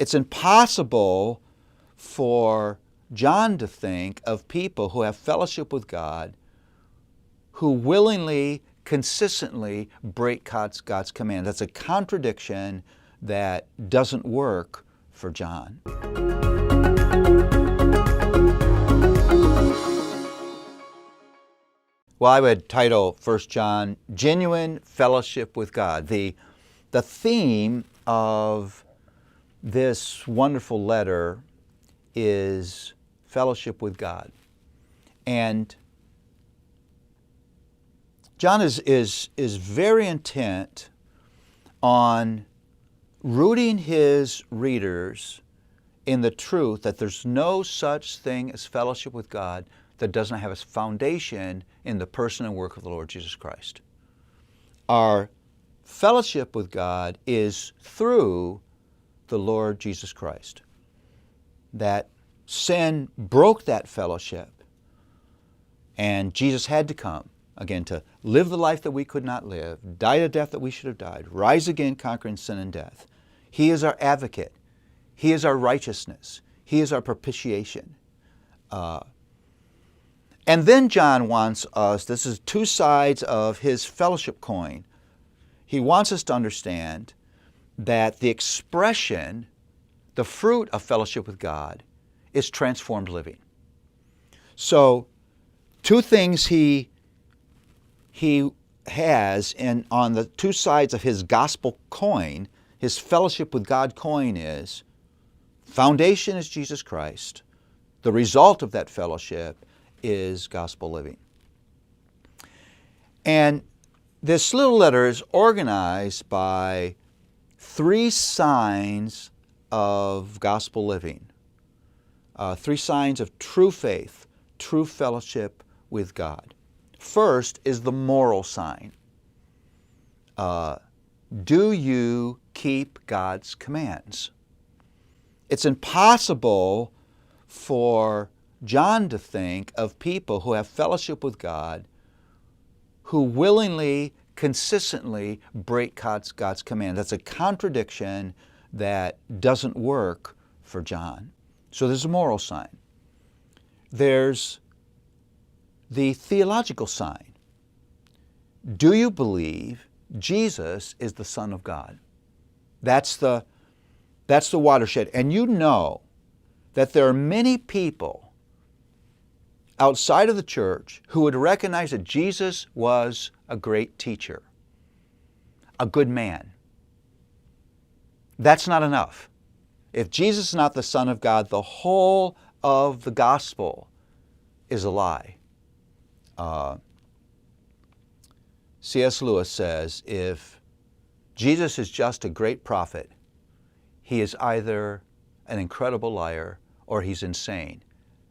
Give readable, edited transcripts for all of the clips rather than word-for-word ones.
It's impossible for John to think of people who have fellowship with God who willingly, consistently break God's command. That's a contradiction that doesn't work for John. Well, I would title 1 John, Genuine Fellowship with God. The theme of this wonderful letter is fellowship with God. And John is very intent on rooting his readers in the truth that there's no such thing as fellowship with God that doesn't have its foundation in the person and work of the Lord Jesus Christ. Our fellowship with God is through the Lord Jesus Christ. That sin broke that fellowship, and Jesus had to come, again, to live the life that we could not live, die the death that we should have died, rise again, conquering sin and death. He is our advocate. He is our righteousness. He is our propitiation. And then John wants us, this is two sides of his fellowship coin. He wants us to understand that the expression, the fruit of fellowship with God, is transformed living. So, two things he has on the two sides of his gospel coin, his fellowship with God coin is, foundation is Jesus Christ. The result of that fellowship is gospel living. And this little letter is organized by three signs of gospel living. Three signs of true faith, true fellowship with God. First is the moral sign. Do you keep God's commands? It's impossible for John to think of people who have fellowship with God who willingly, consistently break God's command. That's a contradiction that doesn't work for John. So there's a moral sign. There's the theological sign. Do you believe Jesus is the Son of God? That's the watershed. And you know that there are many people outside of the church who would recognize that Jesus was a great teacher, a good man. That's not enough. If Jesus is not the Son of God, the whole of the gospel is a lie. C.S. Lewis says, if Jesus is just a great prophet, he is either an incredible liar or he's insane.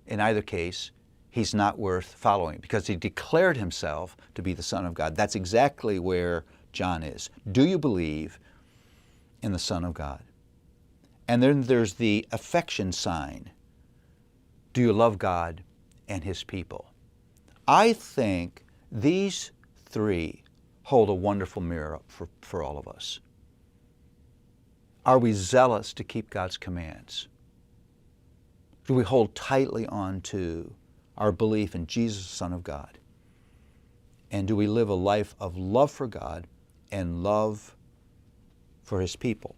In either case, he's not worth following because he declared himself to be the Son of God. That's exactly where John is. Do you believe in the Son of God? And then there's the affection sign. Do you love God and His people? I think these three hold a wonderful mirror up for all of us. Are we zealous to keep God's commands? Do we hold tightly on to our belief in Jesus, the Son of God? And do we live a life of love for God and love for His people?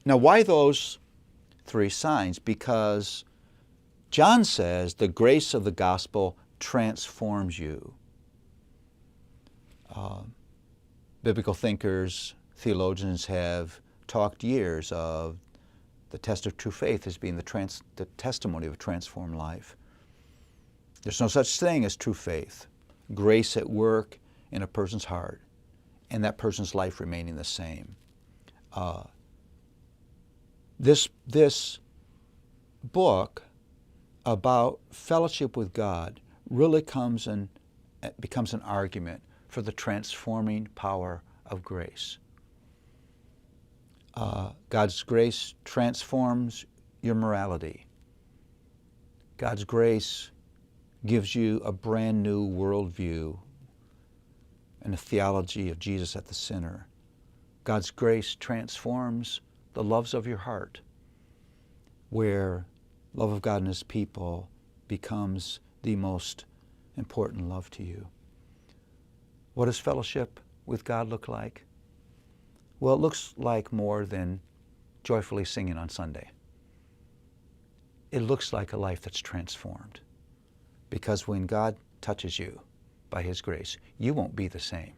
Now, why those three signs? Because John says the grace of the gospel transforms you. Biblical thinkers, theologians have talked years of the test of true faith as being the testimony of a transformed life. There's no such thing as true faith, grace at work in a person's heart, and that person's life remaining the same. This book about fellowship with God really becomes an argument for the transforming power of grace. God's grace transforms your morality. God's grace gives you a brand new worldview and a theology of Jesus at the center. God's grace transforms the loves of your heart. where love of God and His people becomes the most important love to you. What does fellowship with God look like? Well, it looks like more than joyfully singing on Sunday. It looks like a life that's transformed. Because when God touches you by His grace, you won't be the same.